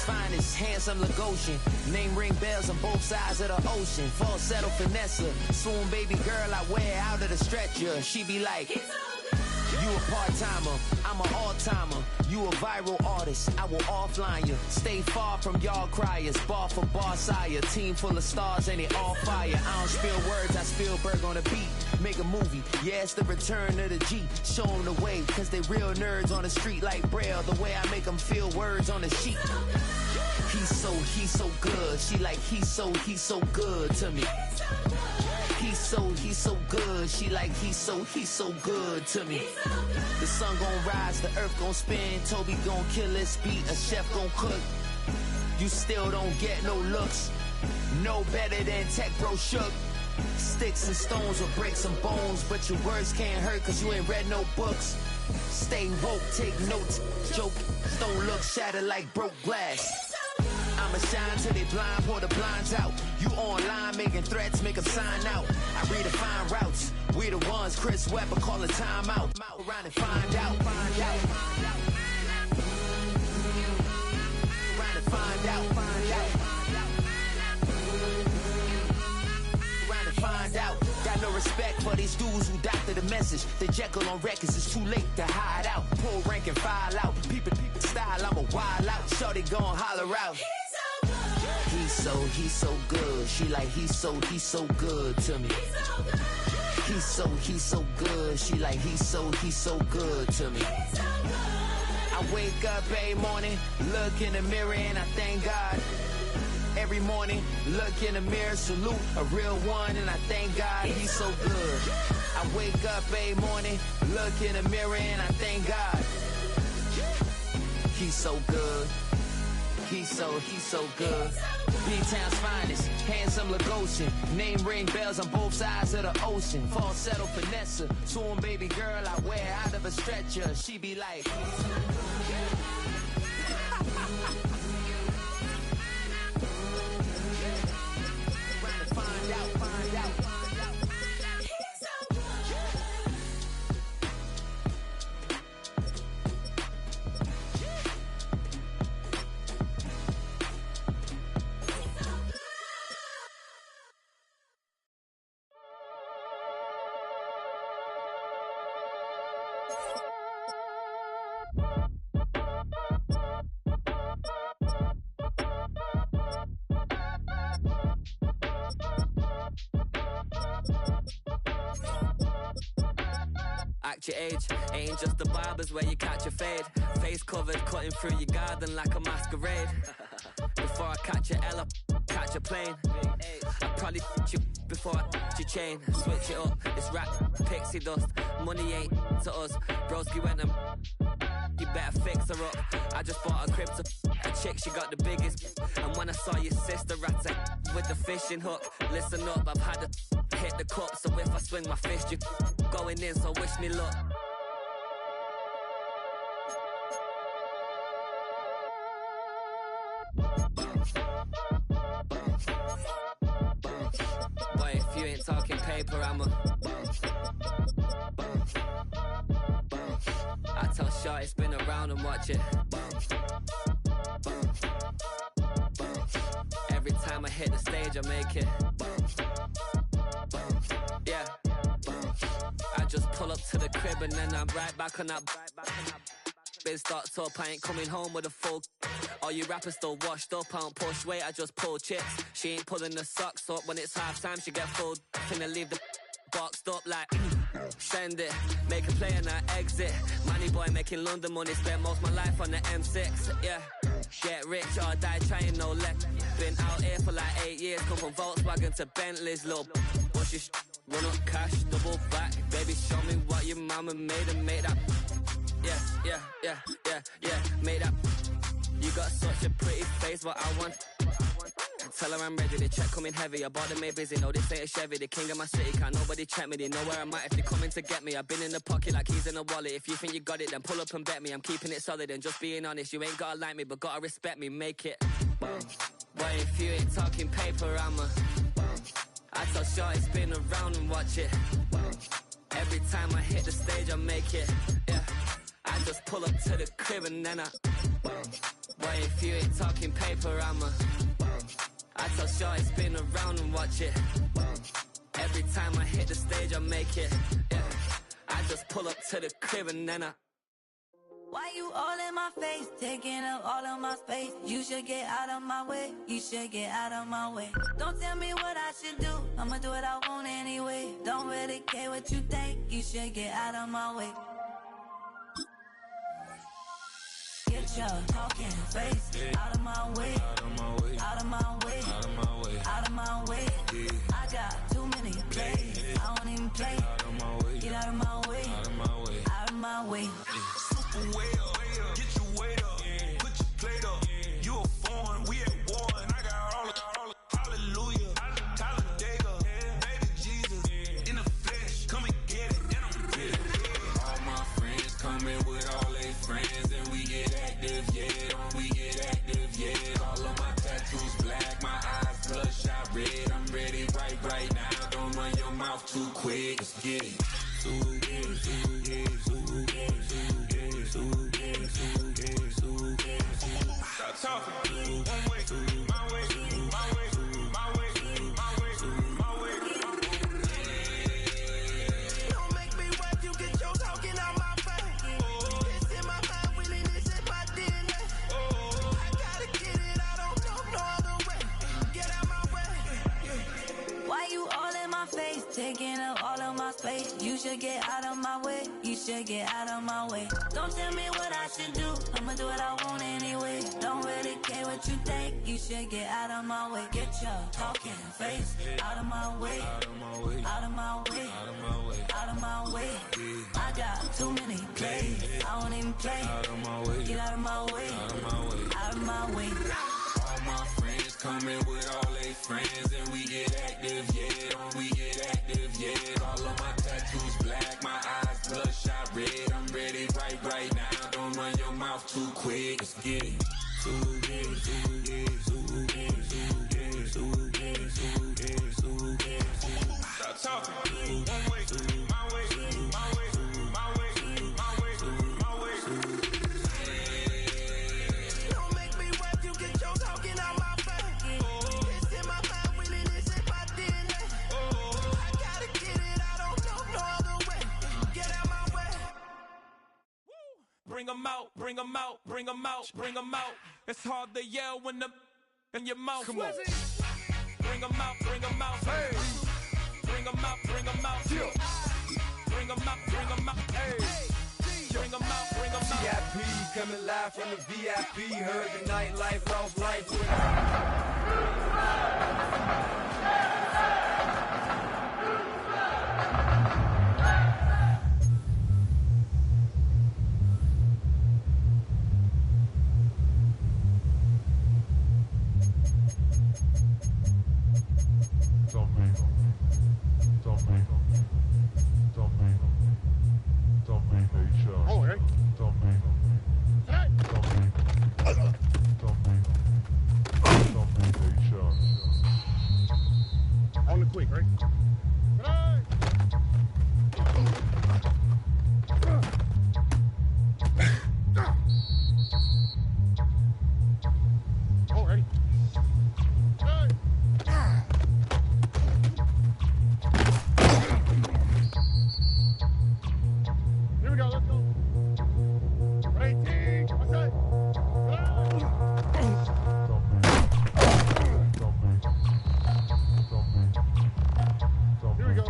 finest, handsome Lagosian. Name ring bells on both sides of the ocean. Falsetto finesse, swoon baby girl I wear out of the stretcher. She be like, you a part-timer, I'm an all-timer. You a viral artist, I will offline you. Stay far from y'all criers, bar for bar sire. Team full of stars and it all fire. I don't spill words, I Spielberg on the beat. Make a movie, yeah, it's the return of the G. Show them the way, cause they real nerds on the street like Braille. The way I make them feel words on the sheet. He's so good. She like, he's so good to me. He's so good. She like, he's so good to me. The sun gon' rise, the earth gon' spin. Toby gon' kill this beat, a chef gon' cook. You still don't get no looks. No better than Tech Bro Shook. Sticks and stones will break some bones, but your words can't hurt cause you ain't read no books. Stay woke, take notes, joke, don't look shattered like broke glass. I'ma shine till they blind, pour the blinds out. You online making threats, make them sign out. I redefine routes, we the ones Chris Webber call a timeout. Around and find out, find out. Around and find out, find out. Around and find out. Got no respect for these dudes who doctor the message. The Jekyll on records, it's too late to hide out. Pull rank and file out. People style, I'm a wild out. Shorty gon' holler out. He's so good. She like, he's so good to me. He's so good. She like, he's so good to me. I wake up every morning, look in the mirror and I thank God. Every morning, look in the mirror, salute a real one and I thank God he's so good. I wake up every morning, look in the mirror and I thank God. He's so good. He's so good. B-Town's finest, handsome Lagosian. Name ring bells on both sides of the ocean. Falsetto finesse, swoon baby girl I wear out of a stretcher. She be like, find out, find out. Act your age, ain't just the barbers where you catch a fade. Face covered, cutting through your garden like a masquerade. Before I catch a L up, catch a plane. I probably f*** you before I f*** your chain. Switch it up, it's rap, pixie dust. Money ain't to us, broski went and you better fix her up. I just bought a crib to a chick, she got the biggest. And when I saw your sister rat with the fishing hook, listen up, I've had to hit the cup. So if I swing my fist, you going in, so wish me luck. Boy, if you ain't talking paper, I'm a I tell Shorty spin around and watch it. Every time I hit the stage, I make it. Yeah. I just pull up to the crib and then I'm right back on that. Biz starts up, I ain't coming home with a full. All you rappers still washed up, I don't push weight, I just pull chips. She ain't pulling the socks up when it's half time, she get full. Finna leave the boxed up like send it, make a play and I exit. Money boy making London money, spent most of my life on the M6. Yeah, get rich or die trying, no let. Been out here for like 8 years, come from Volkswagen to Bentley's, little what's your run up cash, double back. Baby, show me what your mama made and make that. Yeah, make that. You got such a pretty face, what I want. Tell her I'm ready, the check coming heavy. I bought them made busy, no this ain't a Chevy. The king of my city, can't nobody check me. They know where I'm at if they coming to get me. I've been in the pocket like keys in a wallet. If you think you got it, then pull up and bet me. I'm keeping it solid and just being honest. You ain't gotta like me, but gotta respect me, make it. Boy, if you ain't talking paper, I'm a I tell Shorty spin around and watch it. Every time I hit the stage, I make it. Yeah, I just pull up to the crib and then I Boy, if you ain't talking paper, I tell Shorty spin around and watch it. Every time I hit the stage, I make it. Yeah. I just pull up to the crib and then Why you all in my face, taking up all of my space? You should get out of my way, you should get out of my way. Don't tell me what I should do, I'ma do what I want anyway. Don't really care what you think, you should get out of my way. Get your talking face out of my way, out of my way, out of my way, out of my way, out of my way. I got too many plays, I don't even play. Get out of my way, out of my way, out of my way. Super way up, get your weight up, put your plate up. You a foreign, we at war, and I got all the hallelujah, Talladega, baby Jesus, in the flesh, come and get it, and I'm with it. All my friends coming with all their friends, and we get active, yeah, we get active, yeah. All of my tattoos black, my eyes bloodshot red. I'm ready right now. Don't run your mouth too quick. Let's get it. Stop talking. One way, my way, my way, my way, my way, my way. Don't make me wipe you, get your talking out my face. It's in my mind, really, this is my DNA. I gotta get it, I don't know no other way. Get out my way. Why you all in my face, taking up all of my space? You should get out of my way, you should get out of my way. Don't tell me what I should do, I'ma do what I want anyway. Don't really care what you think, you should get out of my way. Get your talking face out of my way, out of my way, out of my way, out of my way, out of my way. I got too many plays, I don't even play. Out of my way, get out of my way, out of my way, out of my way. All my friends coming with all their friends, and we get active, yeah, we get active, yeah. All of my tattoos black, my eyes bloodshot red. I'm ready right now. Don't run your mouth too quick. Let's get it. Stop talking. One way, my way, my way, my way, my way, my way. Don't make me wipe you, get your talking out my face. It's in my mind, really, this is my DNA. I gotta get it, I don't know no other way. Get out my way. Bring 'em out, bring 'em out, bring 'em out, bring 'em out. It's hard to yell when the in your mouth. Come on. Bring 'em out, bring 'em out. Hey. Bring 'em out, bring 'em out. Yeah. Bring 'em out, bring 'em out. Hey. Bring 'em out, bring 'em out. VIP coming live from the VIP. Heard the nightlife, lost life with on the quick, right? Already. Here we go, let's go. Rating, what's that? Here we go.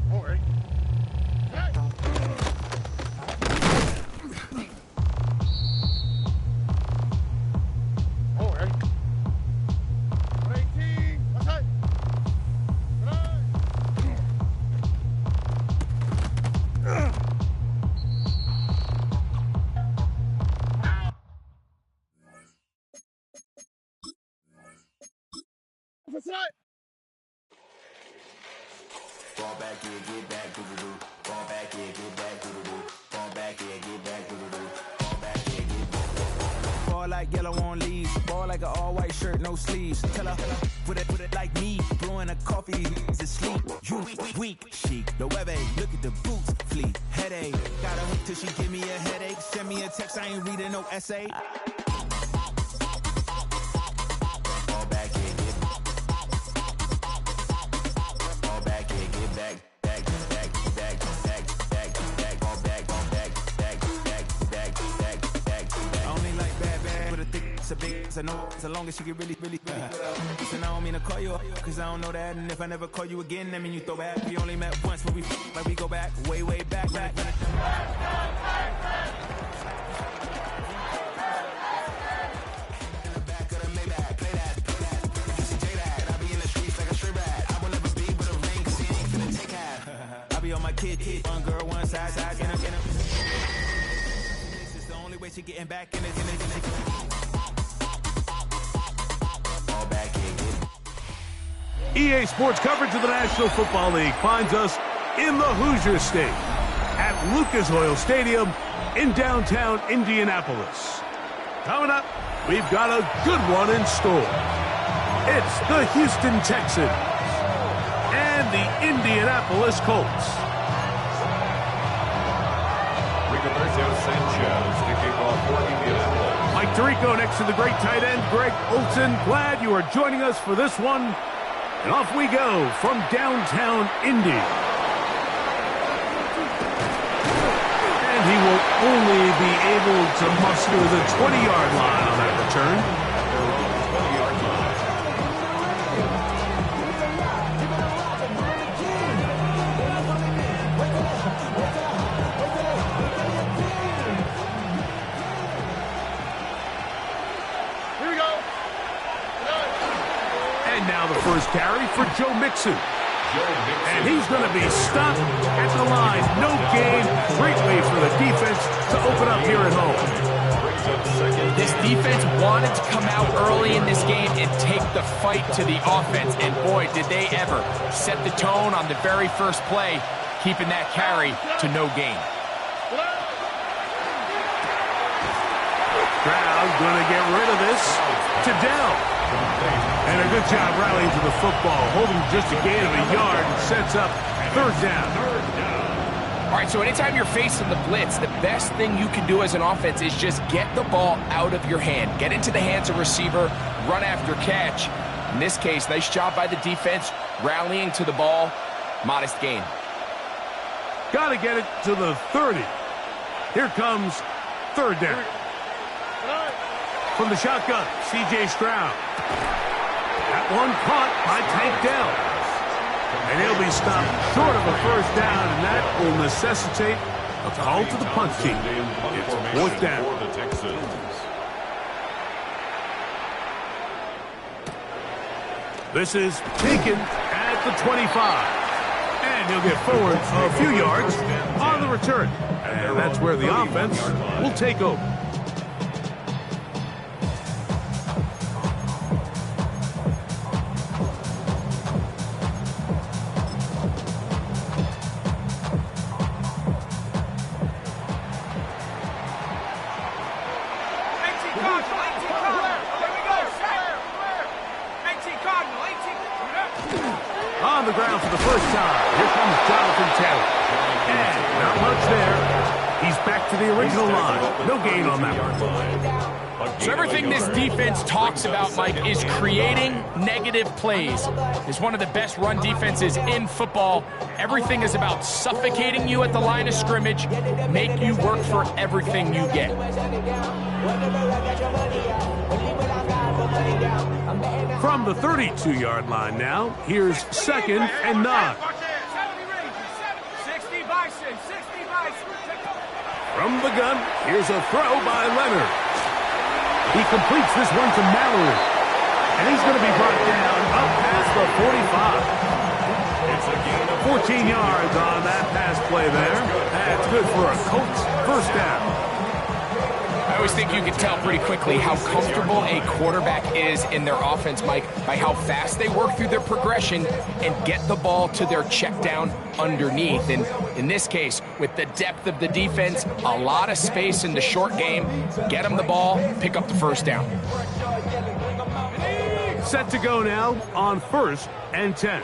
All right. All right. 18. What's that? What's that? Fall back here, get back, doo-doo-doo. Fall back here, get back, doo-doo-doo. Fall back here, get back, doo-doo-doo. Fall back here, get back. Ball like yellow on leaves. Ball like an all-white shirt, no sleeves. Tell her, put it like me. Blowing a coffee. It's The web look at the boots, flee, headache. Got a hook till she give me a headache. Send me a text, I ain't reading no essay. Fall back here, get fall back here, get back. It's a big, it's a no, so long as she get really Listen, I don't mean to call you up, cause I don't know that. And if I never call you again, that mean you throw back. We only met once, but like we go back, way back. In the back of the Maybach, play that. Used to that. I be in the streets like a straight rat. I will never be with a ring, cause he ain't finna take half. I be on my kid, one girl, one side, get up. This is the only way she getting back in it. EA Sports coverage of the National Football League finds us in the Hoosier State at Lucas Oil Stadium in downtown Indianapolis. Coming up, we've got a good one in store. It's the Houston Texans and the Indianapolis Colts. Mike Tirico next to the great tight end, Greg Olson. Glad you are joining us for this one. And off we go from downtown Indy. And he will only be able to muster the 20-yard line on that return. Here we go. And now the first carry for Joe Mixon. And he's going to be stopped at the line. No gain. Great way for the defense to open up here at home. This defense wanted to come out early in this game and take the fight to the offense. And boy, did they ever set the tone on the very first play, keeping that carry to no gain. Crowd going to get rid of this to Dell. And a good job rallying to the football, holding just a gain of a yard and sets up third down. All right, so anytime you're facing the blitz, the best thing you can do as an offense is just get the ball out of your hand. Get into the hands of receiver, run after catch. In this case, nice job by the defense, rallying to the ball, modest gain. Got to get it to the 30. Here comes third down. From the shotgun, C.J. Stroud. That one caught by Tank Dell. And he'll be stopped short of a first down, and that will necessitate a call to the punt team. It's fourth down. This is taken at the 25. And he'll get forward a few yards on the return. And that's where the offense will take over. On the ground for the first time. Here comes Jonathan Taylor. And not much there. He's back to the original line. No gain on that one. So everything this defense talks about, Mike, is creating negative plays. It's one of the best run defenses in football. Everything is about suffocating you at the line of scrimmage, make you work for everything you get. From the 32-yard line now, here's 2nd and 9. From the gun, here's a throw by Leonard. He completes this one to Mallory. And he's going to be brought down up past the 45. 14 yards on that pass play there. That's good for a Colts first down. I always think you can tell pretty quickly how comfortable a quarterback is in their offense, Mike, by how fast they work through their progression and get the ball to their check down underneath. And in this case, with the depth of the defense, a lot of space in the short game, get them the ball, pick up the first down. Set to go now on 1st and 10.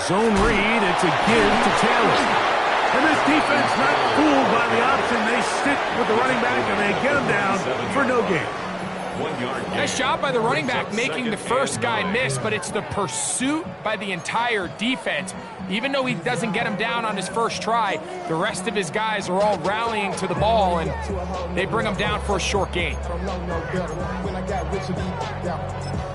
Zone read, it's a give to Taylor. And this defense not fooled by the option. They stick with the running back and they get him down for no gain. Nice job by the running back making the first guy miss, but it's the pursuit by the entire defense. Even though he doesn't get him down on his first try, the rest of his guys are all rallying to the ball, and they bring him down for a short gain.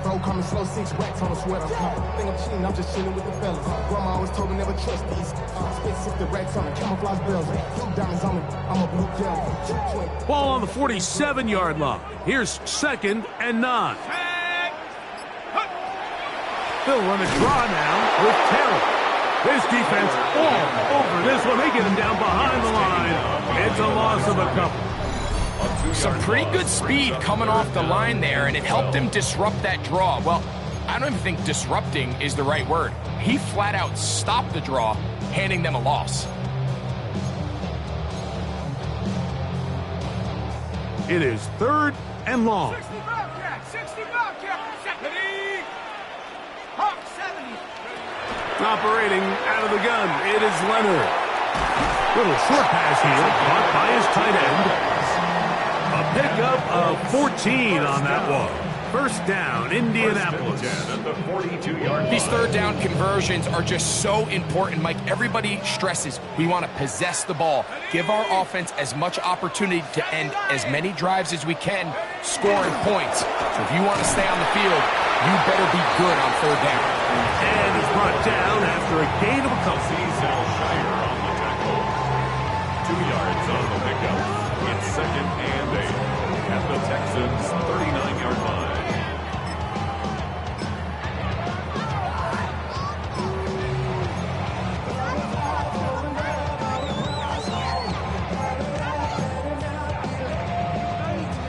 Bro, coming slow, 6 racks on a sweater. Think I'm cheating, I'm just chilling with the fellas. Grandma always told me never trust these. Spent 60 racks on the camouflage bells. Blue diamonds on me, I'm a blue devil. Ball on the 47-yard line. Here's 2nd and 9. They'll run a draw now with Taylor. This defense all over this one. They get him down behind the line. It's a loss of a couple. Some pretty good speed coming off the line there, and it helped him disrupt that draw. Well, I don't even think disrupting is the right word. He flat out stopped the draw, handing them a loss. It is 3rd and long. 60 Bobcat, 60 Bobcat, 70. Hawk 70. Operating out of the gun, it is Leonard. Little short pass here, caught by his tight end. A pickup of 14 on that one. First down, Indianapolis. These third down conversions are just so important, Mike. Everybody stresses we want to possess the ball, give our offense as much opportunity to end as many drives as we can, scoring points. So if you want to stay on the field, you better be good on third down. And he's brought down after a gain of a couple. 2 yards on the pickup. It's 2nd and 8 at the Texans' 39-yard line.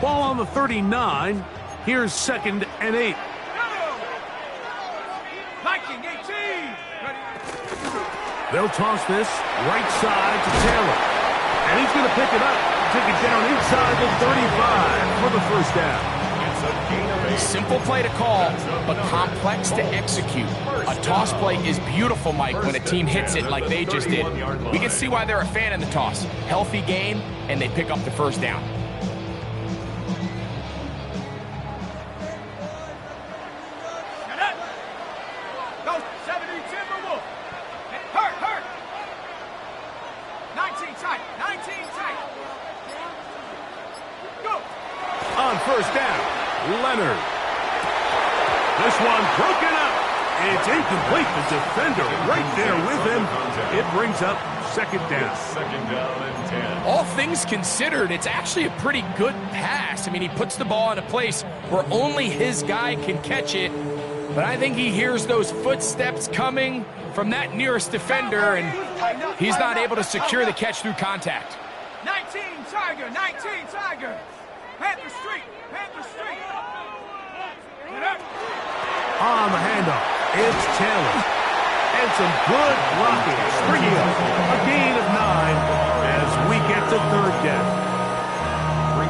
Ball on the 39. Here's 2nd and 8. They'll toss this right side to Taylor. And he's going to pick it up. Take it down inside the 35 for the first down. It's a gain of 8. Simple play to call, but complex to execute. A toss play is beautiful, Mike, when a team hits it like they just did. We can see why they're a fan in the toss. Healthy game, and they pick up the first down. On first down, Leonard. This one broken up. It's incomplete. The defender right there with him. It brings up 2nd down. 2nd down and 10. All things considered, it's actually a pretty good pass. I mean, he puts the ball in a place where only his guy can catch it. But I think he hears those footsteps coming from that nearest defender, and he's not able to secure the catch through contact. 19 Tiger, 19 Tiger. Panther Street, Panther Street. On the handoff, it's Taylor. And some good blocking, springing up. A gain of 9 as we get to 3rd down.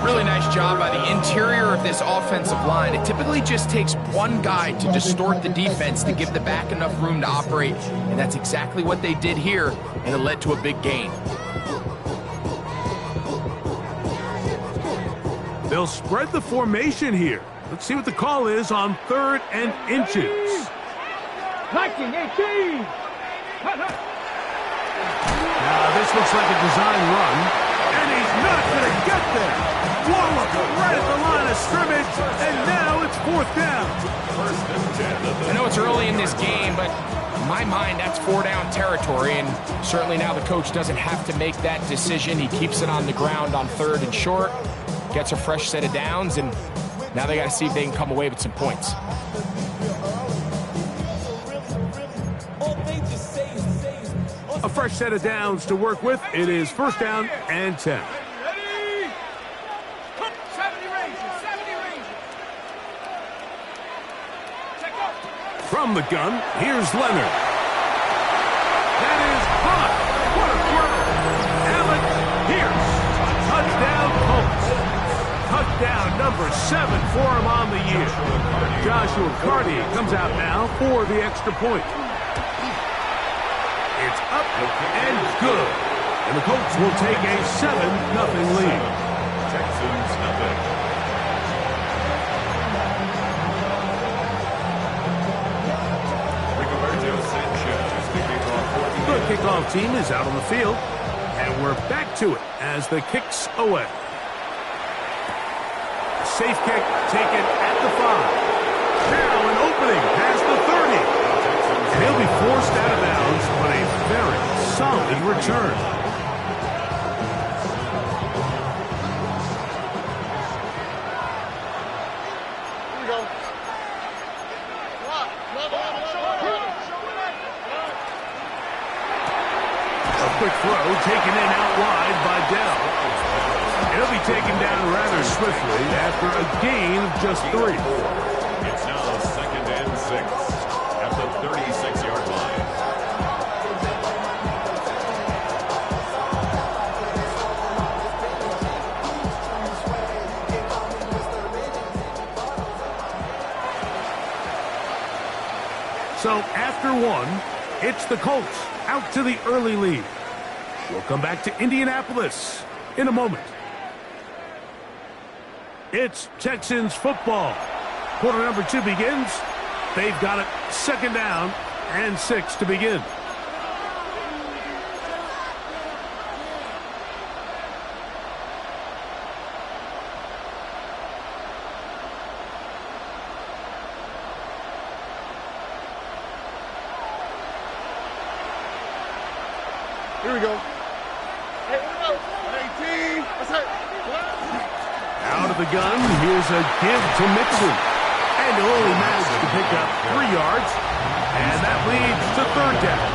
Really nice job by the interior of this offensive line. It typically just takes one guy to distort the defense to give the back enough room to operate, and that's exactly what they did here, and it led to a big gain. They'll spread the formation here. Let's see what the call is on 3rd and inches. 19, 18. Now this looks like a design run, and he's not going to get there. Wallop right at the line of scrimmage, and now it's 4th down. I know it's early in this game, but in my mind, that's 4-down territory, and certainly now the coach doesn't have to make that decision. He keeps it on the ground on 3rd and short, gets a fresh set of downs, and now they got to see if they can come away with some points. A fresh set of downs to work with. It is 1st down and 10. Ready? 70 Rangers, 70 Rangers. Check up. From the gun, here's Leonard. That is hot. What a throw. Alec Pierce. Touchdown Colts. Touchdown number 7 for him on the year. Joshua Carty comes out now for the extra point. And good. And the Colts will take a 7-0 lead. Texans nothing. The kickoff team is out on the field, and we're back to it as the kick's away. Safe kick taken at the 5. Now an opening past the 30. And he'll be forced out of bounds, but a very solid return. Quick throw taken in out wide by Dell. He'll be taken down rather swiftly after a gain of just 3. It's now 2nd and 6 at the 36-yard line. So after 1, it's the Colts out to the early lead. We'll come back to Indianapolis in a moment. It's Texans football. Quarter number 2 begins. They've got it 2nd down and 6 to begin. Here we go. Out of the gun, here's a give to Mixon. And he'll only manage to pick up 3 yards. And that leads to 3rd down.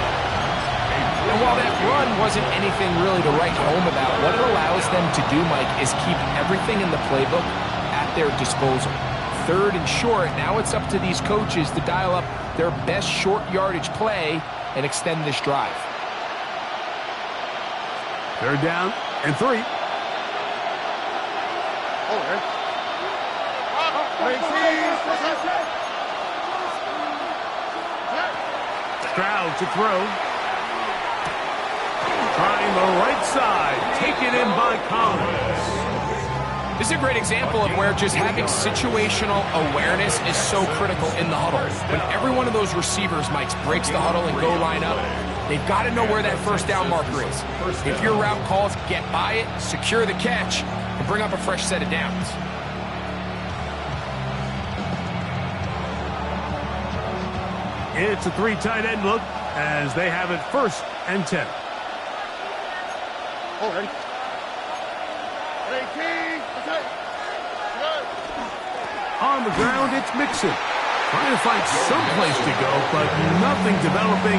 And while that run wasn't anything really to write home about, what it allows them to do, Mike, is keep everything in the playbook at their disposal. 3rd and short, now it's up to these coaches to dial up their best short yardage play and extend this drive. 3rd down and 3. Stroud to throw. Trying the right side. Taken in by Collins. This is a great example of where just having situational awareness is so critical in the huddle. When every one of those receivers, Mike, breaks the huddle and go line up, they've got to know where that 1st down marker is. If your route calls, get by it, secure the catch, and bring up a fresh set of downs. It's a 3 tight end look as they have it 1st and 10. On the ground, it's Mixon. Trying to find some place to go, but nothing developing.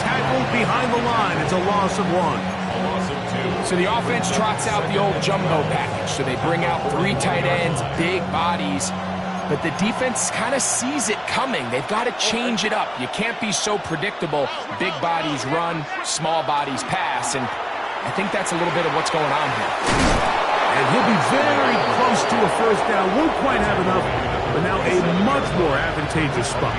Tackled behind the line. It's a loss of 1. A loss of 2. So the offense trots out the old jumbo package. So they bring out 3 tight ends, big bodies. But the defense kind of sees it coming. They've got to change it up. You can't be so predictable. Big bodies run, small bodies pass. And I think that's a little bit of what's going on here. And he'll be very close to a 1st down. Won't quite have enough, but now a much more advantageous spot.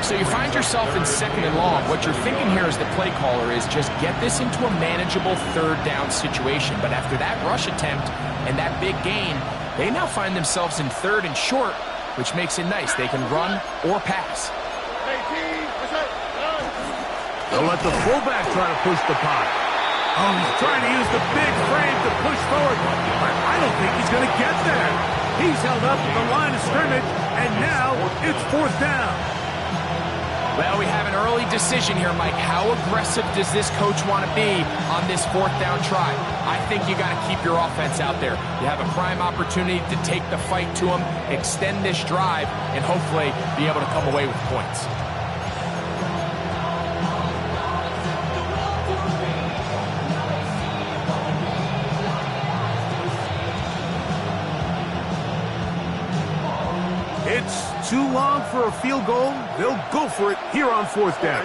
So you find yourself in 2nd and long. What you're thinking here as the play caller is just get this into a manageable 3rd down situation. But after that rush attempt and that big gain, they now find themselves in 3rd and short, which makes it nice. They can run or pass. They'll let the fullback try to push the pot. Oh, he's trying to use the big frame to push forward, but I don't think he's going to get there. He's held up at the line of scrimmage, and now it's 4th down. Well, we have an early decision here, Mike. How aggressive does this coach want to be on this 4th down try? I think you got to keep your offense out there. You have a prime opportunity to take the fight to them, extend this drive, and hopefully be able to come away with points. It's too long for a field goal. They'll go for it here on 4th down.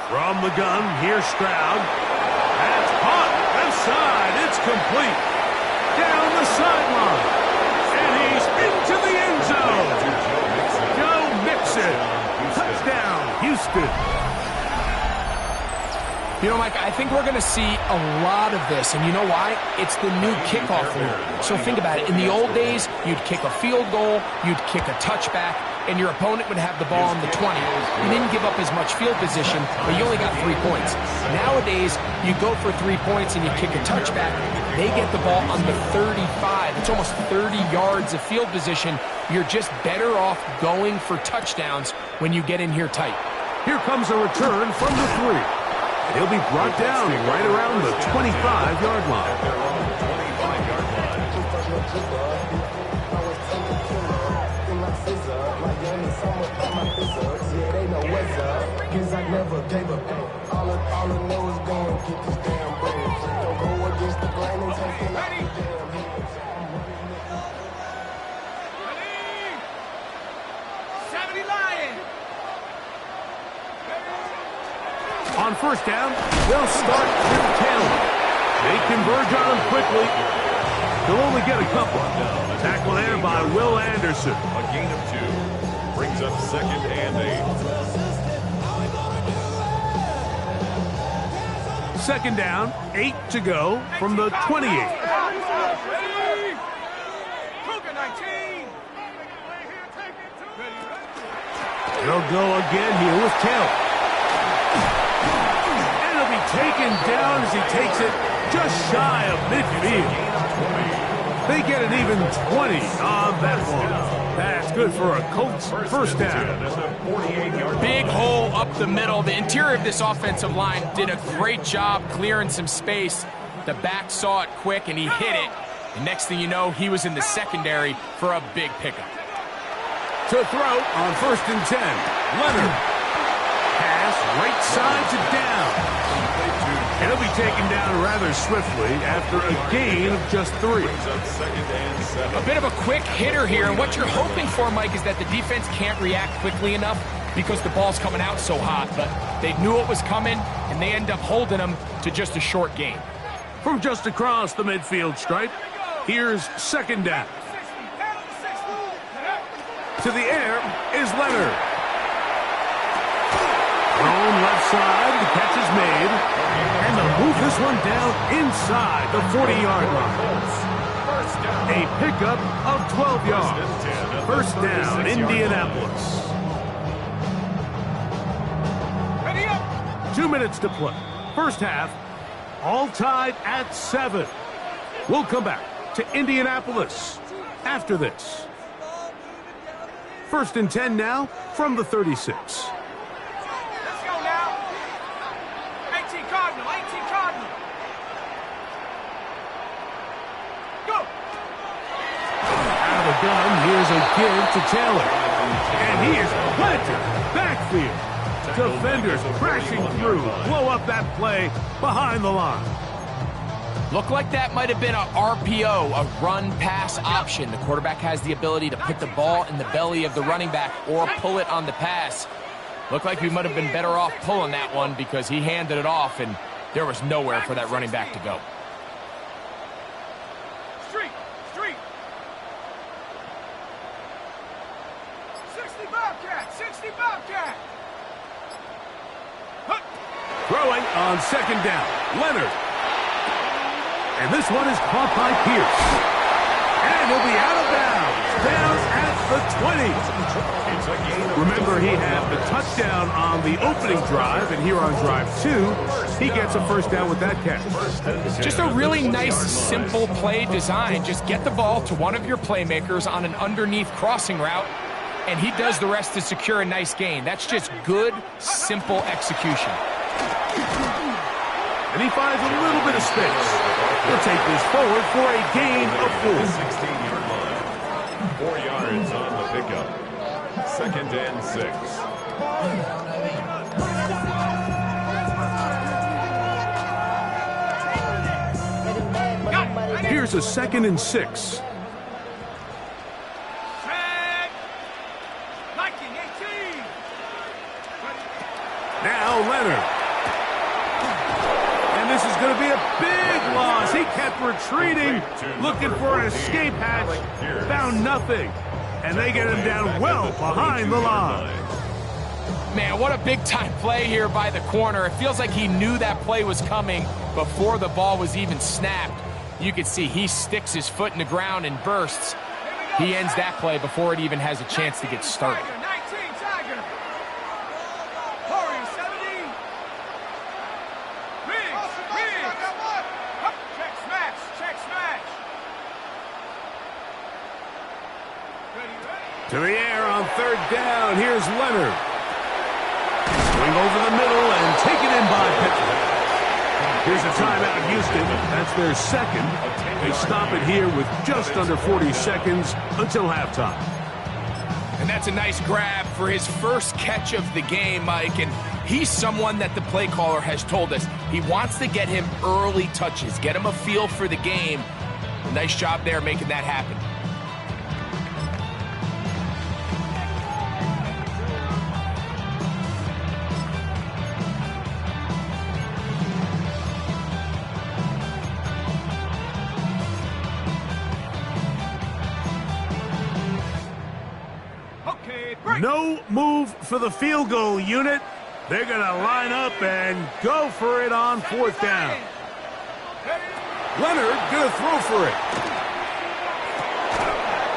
From the gun, here's Stroud. That's hot. Left side. It's complete. Down the sideline. And he's into the end zone. Joe Mixon. Touchdown. intercepted. You know, Mike, I think we're going to see a lot of this, and you know why? It's the new kickoff rule. So think about it. In the old days, you'd kick a field goal, you'd kick a touchback, and your opponent would have the ball on the 20. You didn't give up as much field position, but you only got 3 points. Nowadays, you go for 3 points and you kick a touchback. They get the ball on the 35. It's almost 30 yards of field position. You're just better off going for touchdowns when you get in here tight. Here comes a return from the 3. He'll be brought down right around the 25-yard line. I never gave up. All I know is going to get this damn bread. Don't go against the grain and take it out the damn head. 70 Lion. On first down, they'll start with Taylor. They converge on him quickly. They'll only get a couple. Tackle there by Will Anderson. A gain of 2. Brings up 2nd and 8. Second down, 8 to go from the 28. They'll go again here with Taylor. And he'll be taken down as he takes it just shy of midfield. They get an even 20 on that one. That's good for a Colts first down. Big hole up the middle. The interior of this offensive line did a great job clearing some space. The back saw it quick, and he hit it. And next thing you know, he was in the secondary for a big pickup. To throw on 1st and 10. Leonard. Pass right side to down. And he'll be taken down rather swiftly after a gain of just 3. A bit of a quick hitter here, and what you're hoping for, Mike, is that the defense can't react quickly enough because the ball's coming out so hot. But they knew it was coming, and they end up holding them to just a short gain. From just across the midfield stripe, here's 2nd down. To the air is Leonard. Thrown left side, the catch is made. And they'll move this one down inside the 40-yard line. A pickup of 12 yards. First down, Indianapolis. 2 minutes to play. First half, all tied at 7. We'll come back to Indianapolis after this. 1st and 10 now from the 36. Let's go now. 18 Cardinal, 18 Cardinal. Go. Out of the gun, here's a give to Taylor. And he is planted backfield. Defenders crashing through, blow up that play behind the line. Looked like that might have been a RPO, a run-pass option. The quarterback has the ability to put the ball in the belly of the running back or pull it on the pass. Looked like we might have been better off pulling that one because he handed it off, and there was nowhere for that running back to go. Street. 60 Bobcat, 60 Bobcat. Throwing on 2nd down, Leonard. And this one is caught by Pierce. And he'll be out of bounds, down at the 20. Remember, he had the touchdown on the opening drive, and here on drive 2, he gets a first down with that catch. Just a really nice, simple play design. Just get the ball to one of your playmakers on an underneath crossing route, and he does the rest to secure a nice gain. That's just good, simple execution. And he finds a little bit of space. He'll take this forward for a gain of 4. 16-yard line. 4 yards on the pickup. 2nd and 6. Here's a 2nd and 6. Now Leonard. And this is going to be a big loss. He kept retreating, looking for an escape hatch, found nothing. And they get him down well behind the line. Man, what a big-time play here by the corner. It feels like he knew that play was coming before the ball was even snapped. You can see he sticks his foot in the ground and bursts. He ends that play before it even has a chance to get started. 19 Tiger. Corey, 70. Riggs. Check smash. Ready. To the air on third down. Here's Leonard. Swing over the middle and taken in by Pittsburgh. Here's a timeout, Houston. That's their second. They stop it here with just under 40 seconds until halftime. And that's a nice grab for his first catch of the game, Mike. And he's someone that the play caller has told us he wants to get him early touches, get him a feel for the game. Nice job there making that happen. No move for the field goal unit. They're going to line up and go for it on fourth down. Leonard going to throw for it.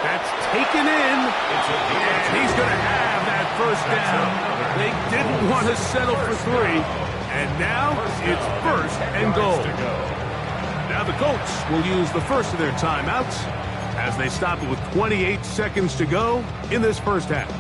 That's taken in. And he's going to have that first down. They didn't want to settle for 3. And now it's first and goal. Now the Colts will use the first of their timeouts as they stop it with 28 seconds to go in this first half.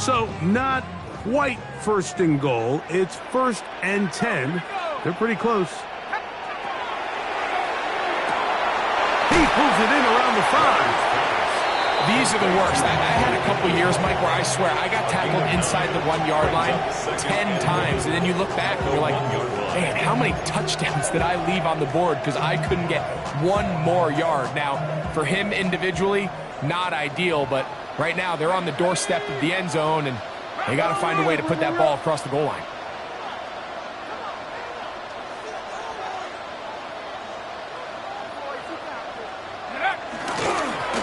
So not quite first and goal. It's first and 10. They're pretty close. He pulls it in around the 5. These are the worst. I had a couple years, Mike, where I swear I got tackled inside the 1-yard line 10 times. And then you look back and you're like, man, how many touchdowns did I leave on the board because I couldn't get one more yard? Now, for him individually, not ideal, but right now they're on the doorstep of the end zone, and they got to find a way to put that ball across the goal line.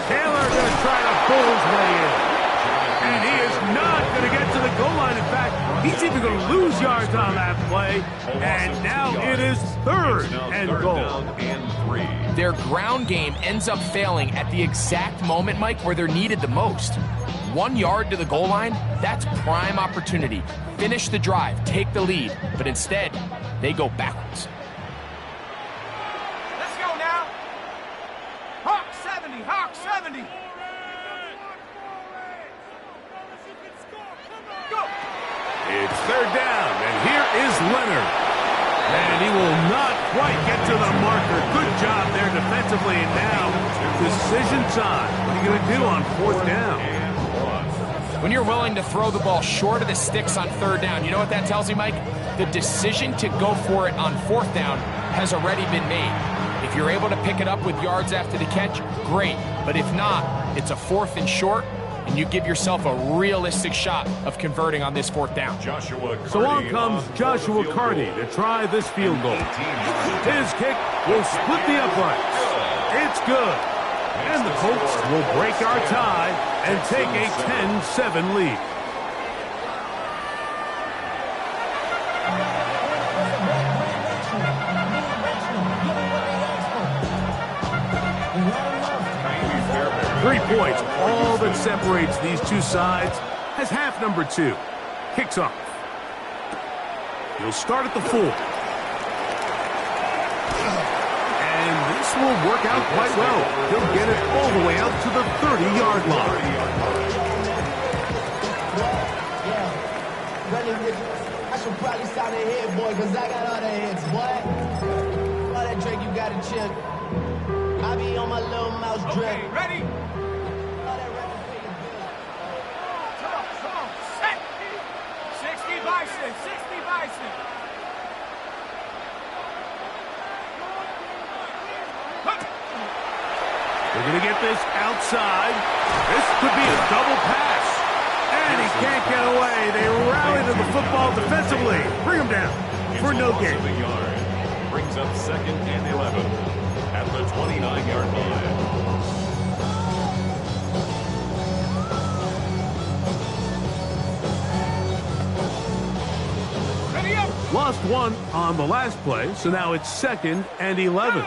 Taylor going to try to pull his way in. And he is not going to get to the goal line. In fact, he's even going to lose yards on that play. And now it is third and goal. Their ground game ends up failing at the exact moment, Mike, where they're needed the most. 1 yard to the goal line, that's prime opportunity. Finish the drive, take the lead, but instead, they go backwards. Let's go now. Hawk 70, Hawk 70. Go. It's third down, and here is Leonard. And he will not quite get to the marker. Good job there defensively. And now, decision time. What are you going to do on fourth down? When you're willing to throw the ball short of the sticks on third down, you know what that tells you, Mike? The decision to go for it on fourth down has already been made. If you're able to pick it up with yards after the catch, great. But if not, it's a 4th and short, and you give yourself a realistic shot of converting on this fourth down. So on comes Joshua Carty to try this field goal. His kick will split the uprights. It's good. And the Colts will break our tie and take a 10-7 lead. Three points, all that separates these two sides, as half number 2 kicks off. He'll start at the 4. And this will work out quite well. He'll get it all the way out to the 30-yard line. I should probably sign a head, boy, because I got all the heads, boy. All that Drake, you got to chip. I be on my little mouse drip. Okay, ready? Bison, 60 Bison. They're going to get this outside. This could be a double pass. And he can't get away. They rally to the football defensively. Bring him down for no gain. Brings up 2nd and 11 at the 29-yard line. Lost one on the last play, so now it's 2nd and 11.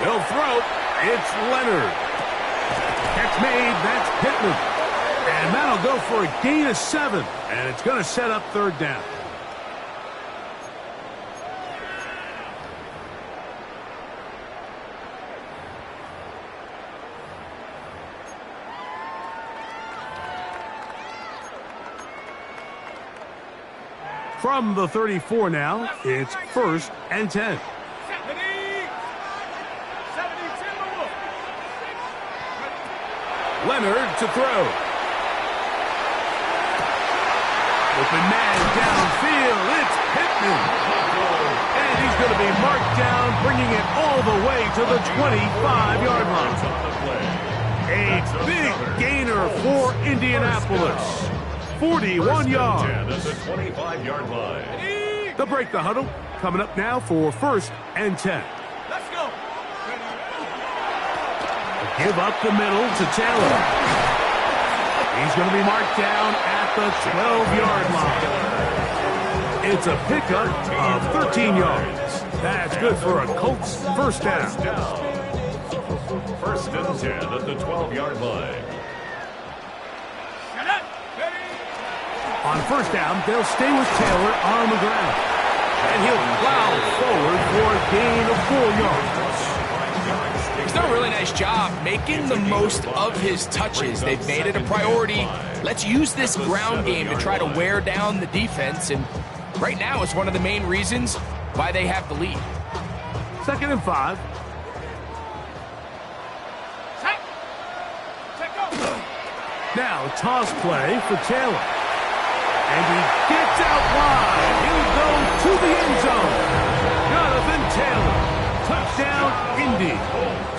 He'll throw. It's Leonard. Catch made. That's Pittman. And that'll go for a gain of 7. And it's going to set up 3rd down. From the 34 now, it's 1st and 10. Leonard to throw. Open man downfield. It's Pittman. And he's going to be marked down, bringing it all the way to the 25-yard line. A big gainer for Indianapolis. 41 yards. At the 25-yard line. They'll break the huddle. Coming up now for 1st and 10. Let's go. Give up the middle to Taylor. He's going to be marked down at the 12-yard line. It's a pickup of 13 yards. That's good for a Colts 1st down. 1st and 10 at the 12-yard line. On 1st down, they'll stay with Taylor on the ground. And he'll plow forward for a gain of 4 yards. He's done a really nice job making the most of his touches. They've made it a priority. Let's use this ground game to try to wear down the defense. And right now, it's one of the main reasons why they have the lead. 2nd and 5. Now, toss play for Taylor. And he gets out wide. He'll go to the end zone. Jonathan Taylor. Touchdown, Indy.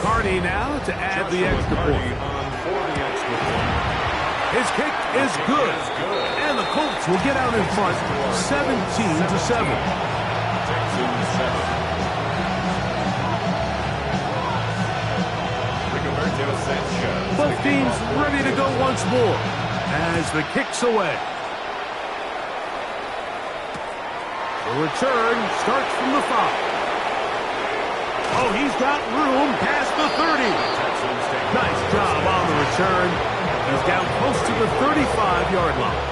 Carney now to add the extra point. His kick is good. And the Colts will get out in front 17-7. Texans 7. Both teams ready to go once more as the kick's away. The return starts from the 5. Oh, he's got room past the 30. Nice job on the return. He's down close to the 35-yard line.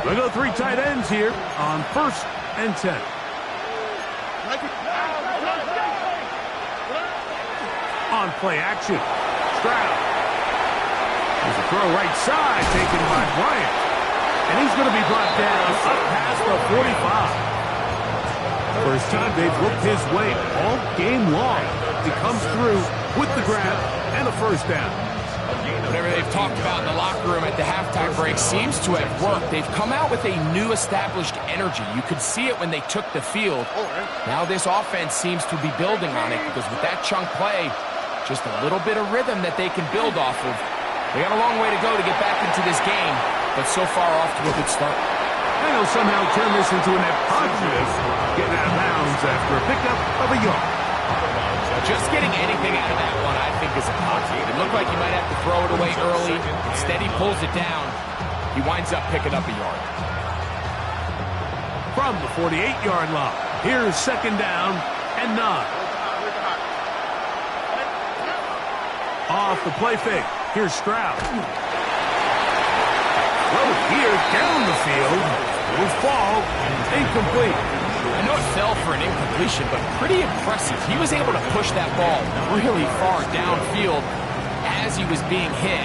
We'll go 3 tight ends here on 1st and 10. On play action. Stroud. There's a throw right side taken by Bryant. And he's going to be brought down up past the 45. First time they've looked his way all game long. He comes through with the grab and a 1st down. Whatever they've talked about in the locker room at the halftime break seems to have worked. They've come out with a new established energy. You could see it when they took the field. Now this offense seems to be building on it because with that chunk play, just a little bit of rhythm that they can build off of. They got a long way to go to get back into this game, but so far off to a good start. And he'll somehow turn this into a net positive, getting out of bounds after a pickup of a yard. Just getting anything out of that one, I think, is a positive. It looked like he might have to throw it away early. Instead, he pulls it down. He winds up picking up a yard. From the 48-yard line, here's 2nd down and 9. Off the play fake. Here's Stroud. Throw here down the field. Will fall. Incomplete. I know it fell for an incompletion, but pretty impressive. He was able to push that ball really far downfield as he was being hit.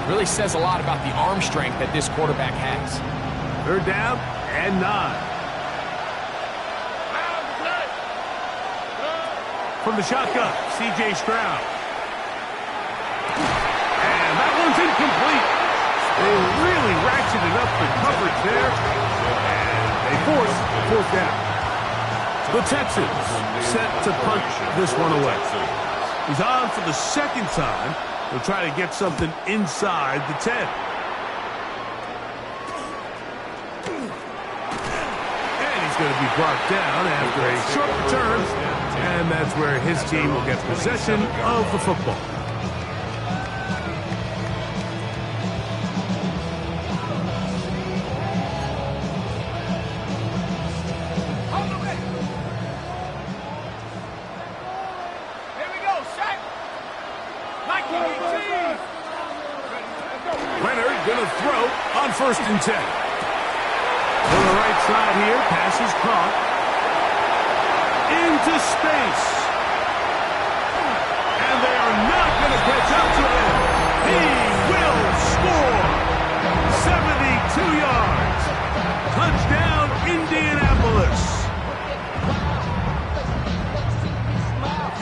Really says a lot about the arm strength that this quarterback has. 3rd down and 9. from the shotgun, C.J. Stroud. And that one's incomplete. They really ratcheted up the coverage there, and they forced fourth down. The Texans set to punt this one away. He's on for the second time. He'll try to get something inside the 10. And he's going to be brought down after a short return, and that's where his team will get possession of the football. First and 10. To the right side here, pass is caught. Into space. And they are not going to catch up to him. He will score. 72 yards. Touchdown, Indianapolis.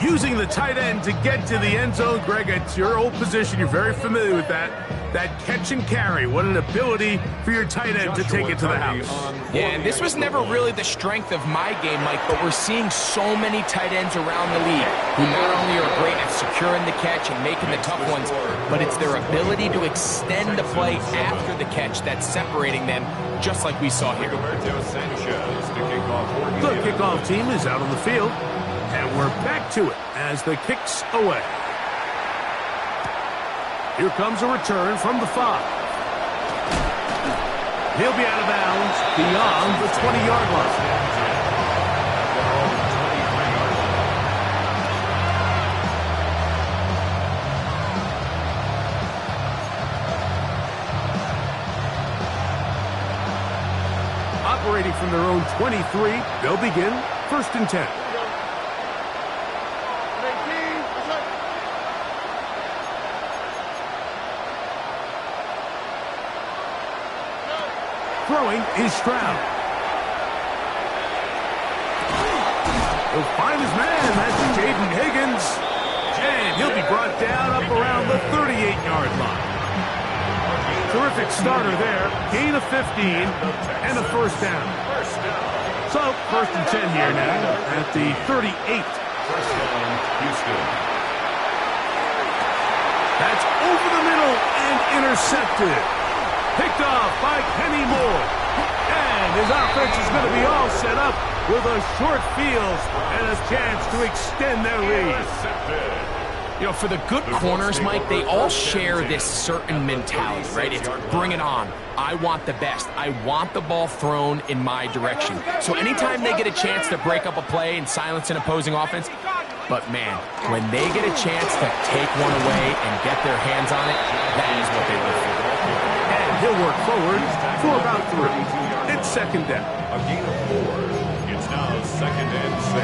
Using the tight end to get to the end zone, Greg, it's your old position. You're very familiar with that. That catch and carry, what an ability for your tight end to take it to the house. Yeah, and this was never really the strength of my game, Mike, but we're seeing so many tight ends around the league who not only are great at securing the catch and making the tough ones, but it's their ability to extend the play after the catch that's separating them, just like we saw here. The kickoff team is out on the field, and we're back to it as the kick's away. Here comes a return from the 5. He'll be out of bounds beyond the 20-yard line. Operating from their own 23, they'll begin first and 10. Throwing is Stroud. He'll find his man. That's Jaden Higgins. And he'll be brought down up around the 38-yard line. Terrific starter there. Gain of 15 and a first down. So, first and 10 here now at the 38. First down, Houston. That's over the middle and intercepted. Picked off by Kenny Moore. And his offense is going to be all set up with a short field and a chance to extend their lead. You know, for the good corners, Mike, they all share this certain mentality, right? It's bring it on. I want the best. I want the ball thrown in my direction. So anytime they get a chance to break up a play and silence an opposing offense, but man, when they get a chance to take one away and get their hands on it, that is what they live for. And he'll work forward for about 3. It's second down. A gain of 4. It's now second and 6.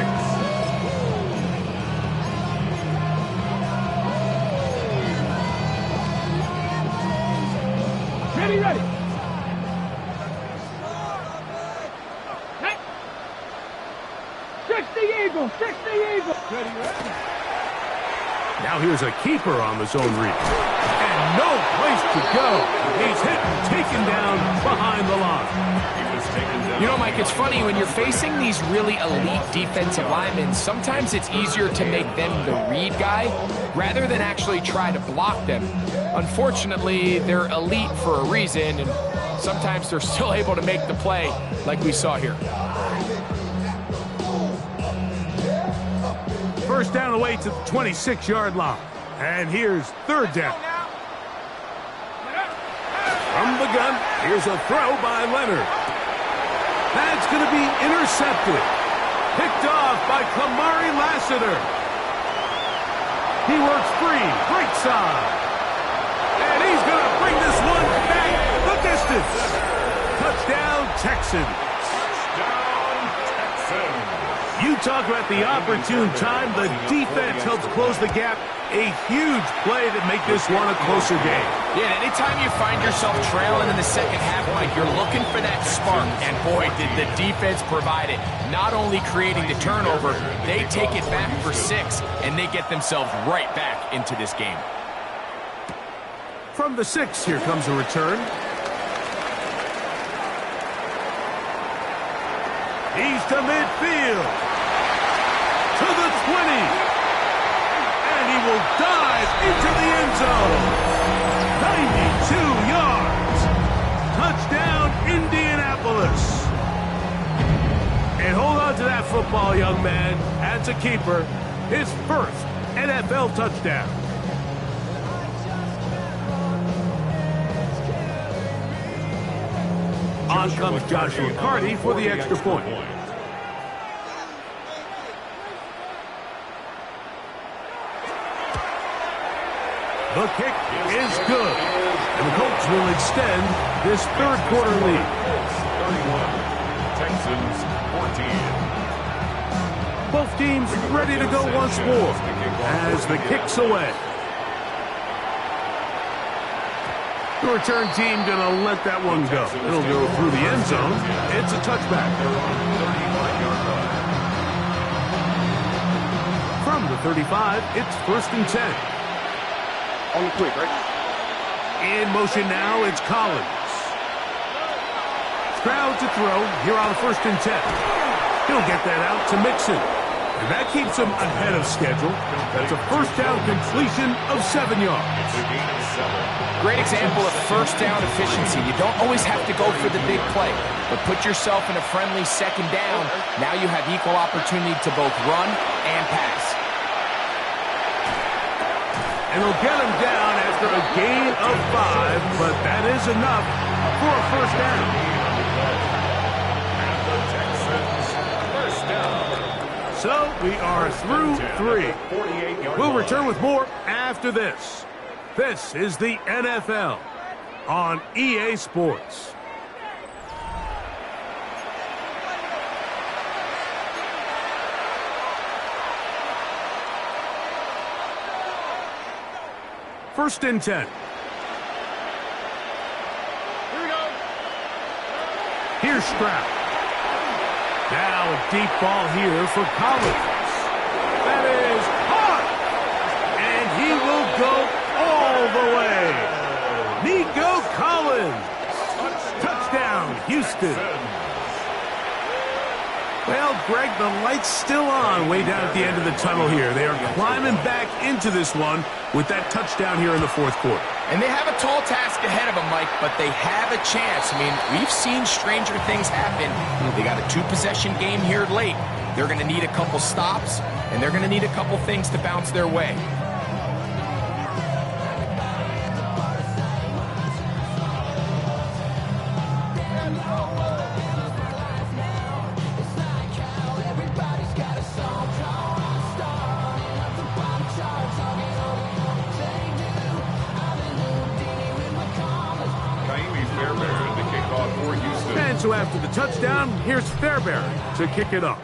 Ready, ready. Hey. 60 Eagle, 60 Eagle. Ready, ready. Now here's a keeper on the zone read. And no place to go. He's hit and taken down behind the line. You know, Mike, it's funny, when you're facing these really elite defensive linemen, sometimes it's easier to make them the read guy rather than actually try to block them. Unfortunately, they're elite for a reason, and sometimes they're still able to make the play like we saw here. First down away to the 26-yard line. And here's third down. From the gun, here's a throw by Leonard. That's going to be intercepted. Picked off by Kamari Lassiter. He works free, right side. And he's going to bring this one back the distance. Touchdown, Texans. Touchdown, Texans. You talk about the opportune time. The defense helps close the gap. A huge play that make this one a closer game. Yeah, anytime you find yourself trailing in the second half, Mike, you're looking for that spark. And boy, did the defense provide it. Not only creating the turnover, they take it back for 6, and they get themselves right back into this game. From the 6, here comes a return. He's to midfield. To the 20. And he will dive into the end zone. 92 yards. Touchdown, Indianapolis. And hold on to that football, young man. As a keeper, his first NFL touchdown. On comes Joshua Carty for the extra point. The kick is good, and the Colts will extend this third quarter lead. 31, Texans 14. Both teams ready to go once more as the kick's away. The return team going to let that one go. It'll go through the end zone. It's a touchback. From the 35, it's 1st and 10. On the quick, right? In motion now, it's Collins. Stroud to throw here on 1st and 10. He'll get that out to Mixon. And that keeps him ahead of schedule. That's a first down completion of 7 yards. Great example of first down efficiency. You don't always have to go for the big play, but put yourself in a friendly second down. Now you have equal opportunity to both run and pass. And he'll get him down after a gain of 5, but that is enough for a first down. And the Texans first down. So we are through 3. We'll return with more after this. This is the NFL on EA Sports. First and 10. Here we go. Here's Stroud. Now a deep ball here for Collins. That is hot. And he will go all the way. Nico Collins. Touchdown, Houston. Well, Greg, the light's still on way down at the end of the tunnel here. They are climbing back into this one with that touchdown here in the fourth quarter. And they have a tall task ahead of them, Mike, but they have a chance. I mean, we've seen stranger things happen. They got a 2-possession game here late. They're going to need a couple stops, and they're going to need a couple things to bounce their way. So after the touchdown, here's Fairbairn to kick it off.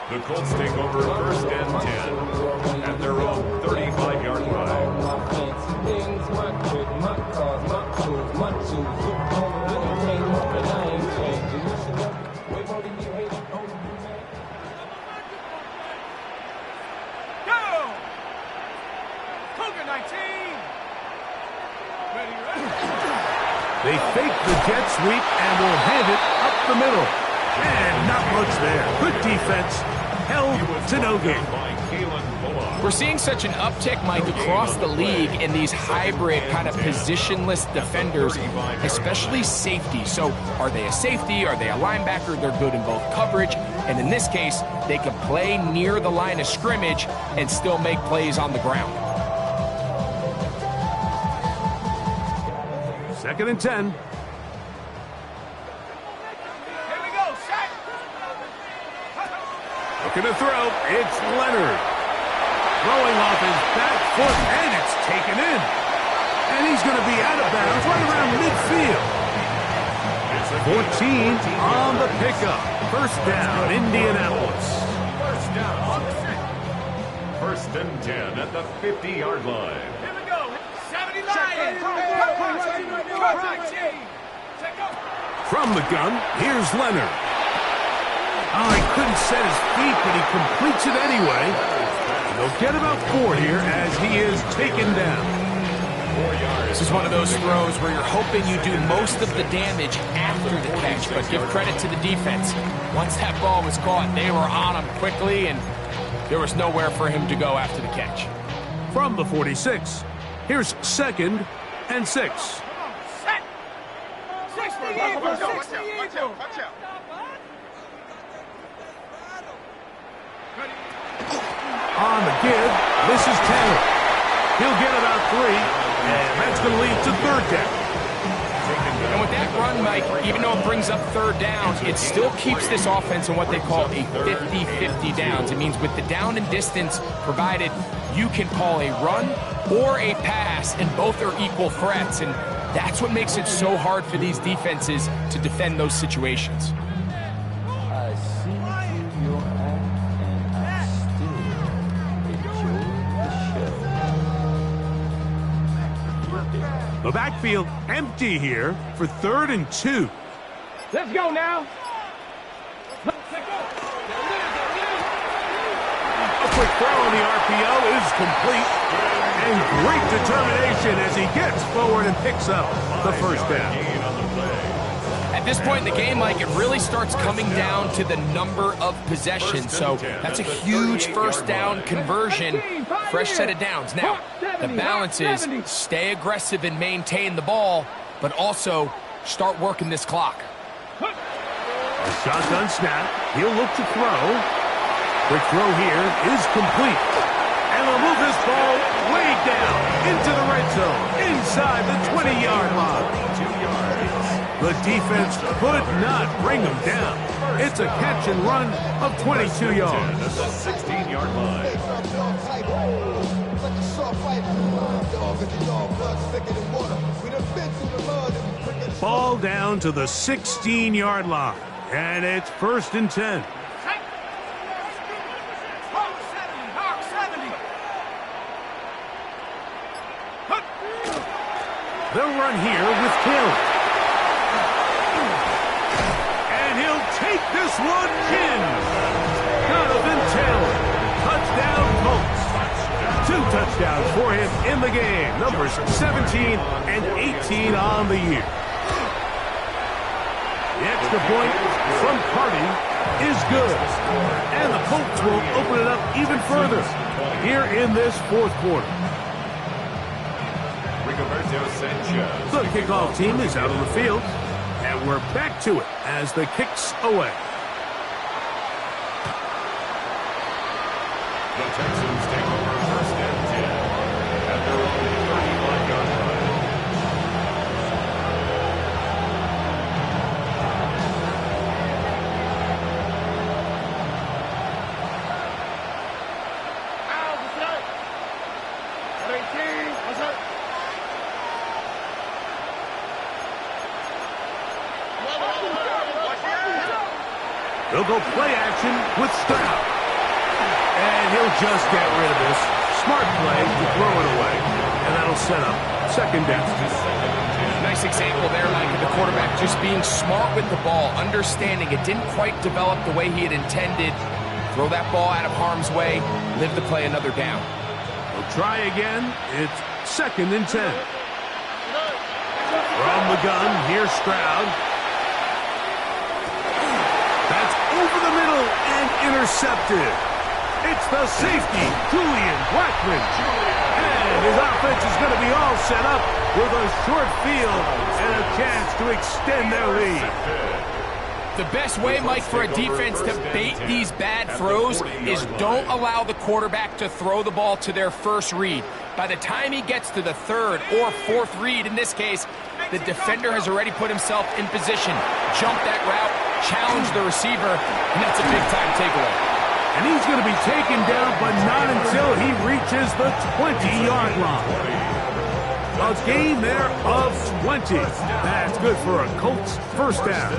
The Colts take over 1st and 10 at their own 35-yard line. They fake the jet sweep and will hand it up the middle. And not much there. Good defense. Held to no gain. We're seeing such an uptick, Mike, across the league in these hybrid kind of positionless defenders, especially safety. So are they a safety? Are they a linebacker? They're good in both coverage. And in this case, they can play near the line of scrimmage and still make plays on the ground. 2nd and 10. Here we go, set. Looking to throw. It's Leonard. Throwing off his back foot, and it's taken in. And he's going to be out of bounds right around midfield. 14 on the pickup. First down, Indianapolis. First and 10 at the 50-yard line. Here we go. 70 Lions. From the gun, here's Leonard. Oh, he couldn't set his feet, but he completes it anyway. He'll get about 4 here as he is taken down. This is one of those throws where you're hoping you do most of the damage after the catch, but give credit to the defense. Once that ball was caught, they were on him quickly, and there was nowhere for him to go after the catch. From the 46, here's 2nd and 6. Set. 60 Eagles. 60 Eagles. Watch out. On the give, this is Taylor. He'll get about 3, and that's going to lead to 3rd down. And with that run, Mike, even though it brings up 3rd down, it still keeps this offense in what they call a 50-50 downs. It means with the down and distance provided, you can call a run or a pass, and both are equal threats. And that's what makes it so hard for these defenses to defend those situations. I see through your act, and I still enjoy the show. The backfield empty here for 3rd and 2. Let's go now. A quick throw on the RPO is complete. And great determination as he gets forward and picks up the 1st down. At this point in the game, Mike, it really starts coming down to the number of possessions. So that's a huge 1st down conversion, fresh set of downs. Now, the balance is stay aggressive and maintain the ball, but also start working this clock. A shotgun snap. He'll look to throw. Quick throw here is complete. And they'll move this ball way down into the red zone, inside the 20-yard line. 2 yards. The defense could not bring him down. It's a catch and run of 22 yards. At the 16-yard line. Ball down to the 16-yard line. And it's 1st and 10. They'll run here with Hill. And he'll take this one in. Donovan Taylor. Touchdown Colts. 2 touchdowns for him in the game. Numbers 17 and 18 on the year. The extra point from Carty is good. And the Colts will open it up even further here in this 4th quarter. The kickoff team is out on the field, and we're back to it as the kick's away. The Texans take over 1st and 10 at their own 35-yard line. They'll go play action with Stroud. And he'll just get rid of this. Smart play to throw it away. And that'll set up 2nd down. Nice example there, Mike, of the quarterback just being smart with the ball, understanding it didn't quite develop the way he had intended. Throw that ball out of harm's way, live to play another down. They'll try again. It's 2nd and 10. From the gun, here's Stroud. That's over the middle and intercepted. It's the safety, Julian Blackman. And his offense is going to be all set up with a short field and a chance to extend their lead. The best way, Mike, for a defense to bait these bad throws is don't allow the quarterback to throw the ball to their first read. By the time he gets to the 3rd or 4th read, in this case, the defender has already put himself in position. Jump that route, challenge the receiver, and that's a big-time takeaway. And he's going to be taken down, but not until he reaches the 20-yard line. A gain there of 20. That's good for a Colts first down.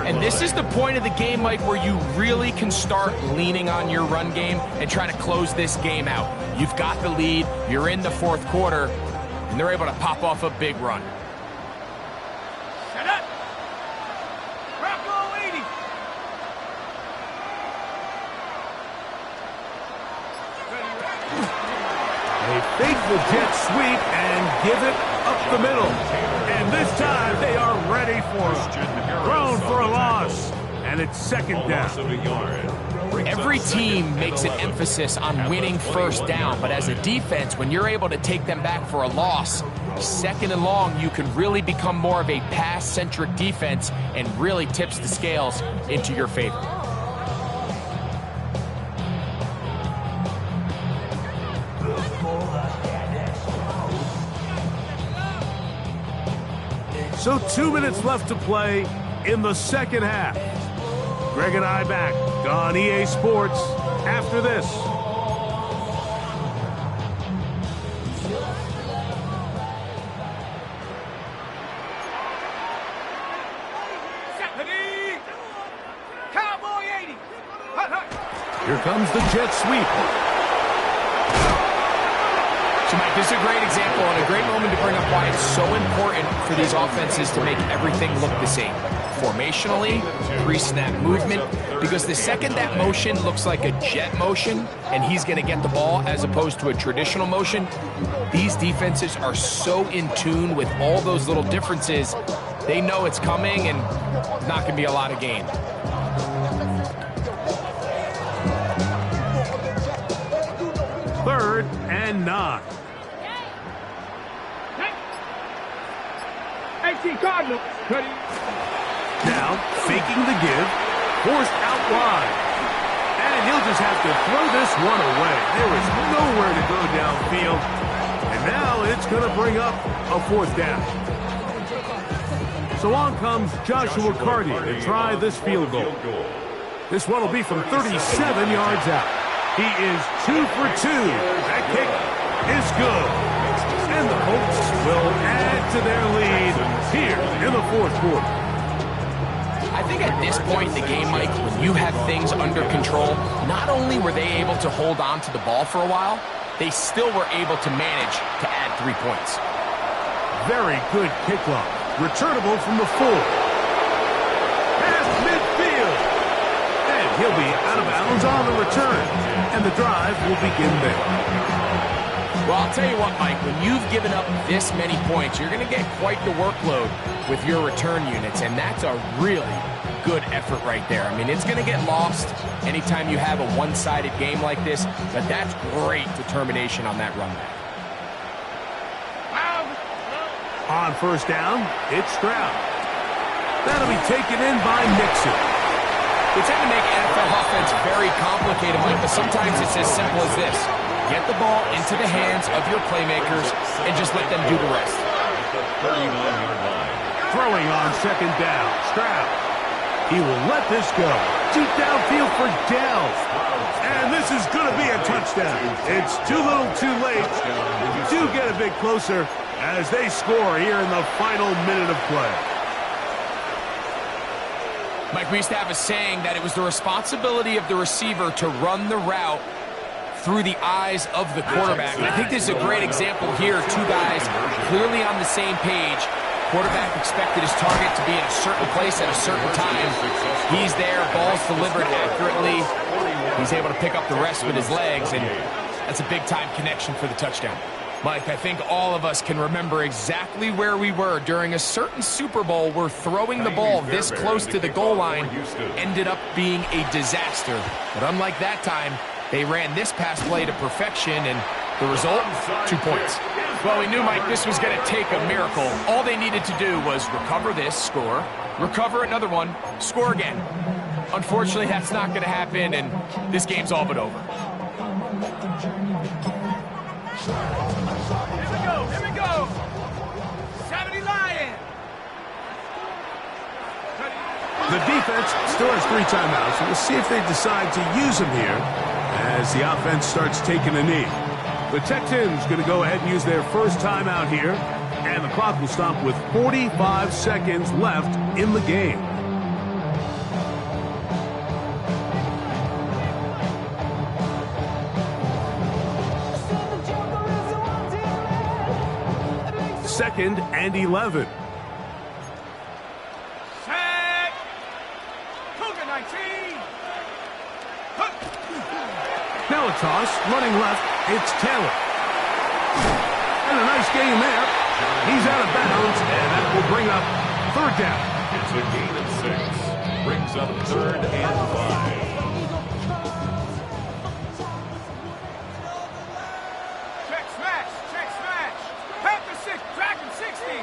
And this is the point of the game, Mike, where you really can start leaning on your run game and trying to close this game out. You've got the lead, you're in the fourth quarter, and they're able to pop off a big run. Shut up! Rocco 80! They fake the jet sweep and give it up the middle. And this time they are ready for it. Thrown for a loss. And it's second down. Every team makes an emphasis on winning first down, but as a defense, when you're able to take them back for a loss, second and long, you can really become more of a pass-centric defense and really tips the scales into your favor. So 2 minutes left to play in the second half. Greg and I back on EA Sports after this. Cowboy 80! Hut, hut. Here comes the jet sweep. So, Mike, this is a great example and a great moment to bring up why it's so important for these offenses to make everything look the same. Formationally, pre-snap movement, because the second that motion looks like a jet motion and he's going to get the ball as opposed to a traditional motion, these defenses are so in tune with all those little differences, they know it's coming and there's not going to be a lot of gain. Third and 9. 18 Cardinal. Now, faking the give, forced out wide. And he'll just have to throw this one away. There is nowhere to go downfield. And now it's going to bring up a fourth down. So on comes Joshua Carty to try this field goal. This one will be from 37 yards out. He is 2 for 2. That kick is good. And the Colts will add to their lead here in the fourth quarter. I think at this point in the game, Mike, when you have things under control, not only were they able to hold on to the ball for a while, they still were able to manage to add 3 points. Very good kickoff. Returnable from the 4. Past midfield. And he'll be out of bounds on the return. And the drive will begin there. Well, I'll tell you what, Mike, when you've given up this many points, you're going to get quite the workload with your return units, and that's a really good effort right there. I mean, it's going to get lost anytime you have a one-sided game like this, but that's great determination on that run back. On first down, it's Stroud. That'll be taken in by Nixon. They tend to make NFL offense very complicated, Mike, but sometimes it's as simple as this. Get the ball into the hands of your playmakers and just let them do the rest. Throwing on second down, Stroud. He will let this go. Deep downfield for Dell. And this is going to be a touchdown. It's too little too late. Do get a bit closer as they score here in the final minute of play. Mike, we used to have a saying that it was the responsibility of the receiver to run the route through the eyes of the quarterback. And I think this is a great example here. 2 guys clearly on the same page. Quarterback expected his target to be in a certain place at a certain time. He's there, ball's delivered accurately. He's able to pick up the rest with his legs, and that's a big-time connection for the touchdown. Mike, I think all of us can remember exactly where we were during a certain Super Bowl where throwing the ball this close to the goal line ended up being a disaster. But unlike that time, they ran this pass play to perfection, and the result, 2 points. Well, we knew, Mike, this was going to take a miracle. All they needed to do was recover this, score, recover another one, score again. Unfortunately, that's not going to happen, and this game's all but over. Here we go. 70 Lion. The defense still has 3 timeouts, and we'll see if they decide to use them here as the offense starts taking a knee. The Texans going to go ahead and use their first timeout here, and the clock will stop with 45 seconds left in the game. Second and 11. Set. Cougar 19. Now a toss, running left, it's Taylor. And a nice game there. He's out of bounds, and that will bring up third down. It's a gain of 6. Brings up third and 5. Check smash. Check smash. Panther 6. Dragon 60.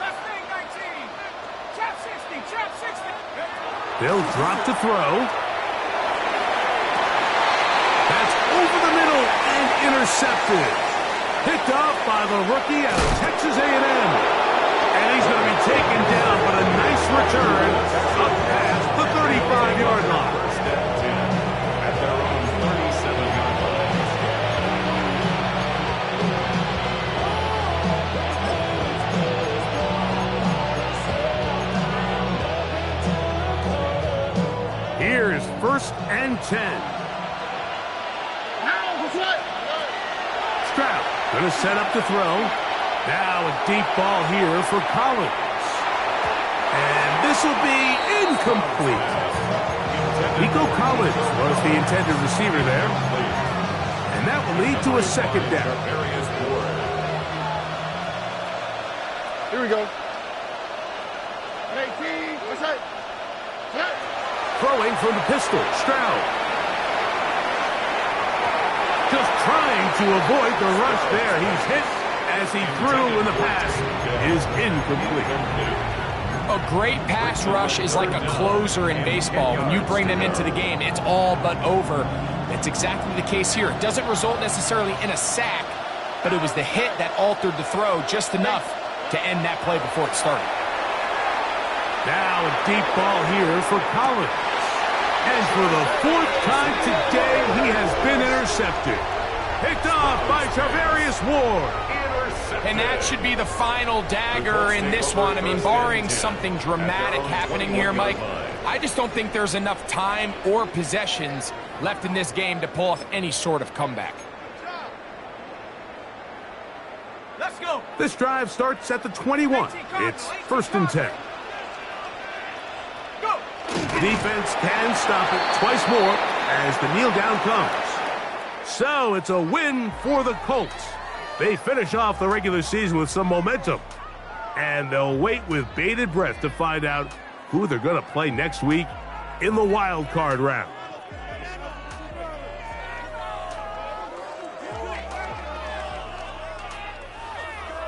Mustang 19. Chap 60. Chap 60. They'll drop to throw. That's over the middle and intercepted. Picked off by the rookie out of Texas A&M. And he's going to be taken down, but a nice return up past the 35-yard line. First and 10 at their own 37-yard line. Here's first and 10. Stroud going to set up to throw. Now a deep ball here for Collins. And this will be incomplete. Nico Collins was the intended receiver there. And that will lead to a second down. Here we go. 18. What's that? Throwing from the pistol, Stroud. Just trying to avoid the rush there. He's hit as he threw, and the pass is incomplete. A great pass rush is like a closer in baseball. When you bring them into the game, it's all but over. That's exactly the case here. It doesn't result necessarily in a sack, but it was the hit that altered the throw just enough to end that play before it started. Now a deep ball here for Collins. And for the fourth time today, he has been intercepted. Picked off by Tarvarius Ward. And that should be the final dagger in this one. I mean, barring something dramatic happening here, Mike, I just don't think there's enough time or possessions left in this game to pull off any sort of comeback. Let's go. This drive starts at the 21. It's first and 10. Defense can stop it twice more as the kneel down comes. So it's a win for the Colts. They finish off the regular season with some momentum. And they'll wait with bated breath to find out who they're going to play next week in the wild card round.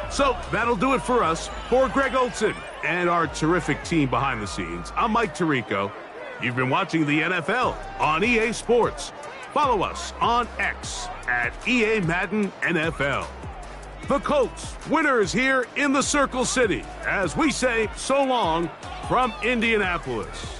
So that'll do it for us. For Greg Olson and our terrific team behind the scenes, I'm Mike Tirico. You've been watching the NFL on EA Sports. Follow us on X at EA Madden NFL. The Colts, winners here in the Circle City, as we say so long from Indianapolis.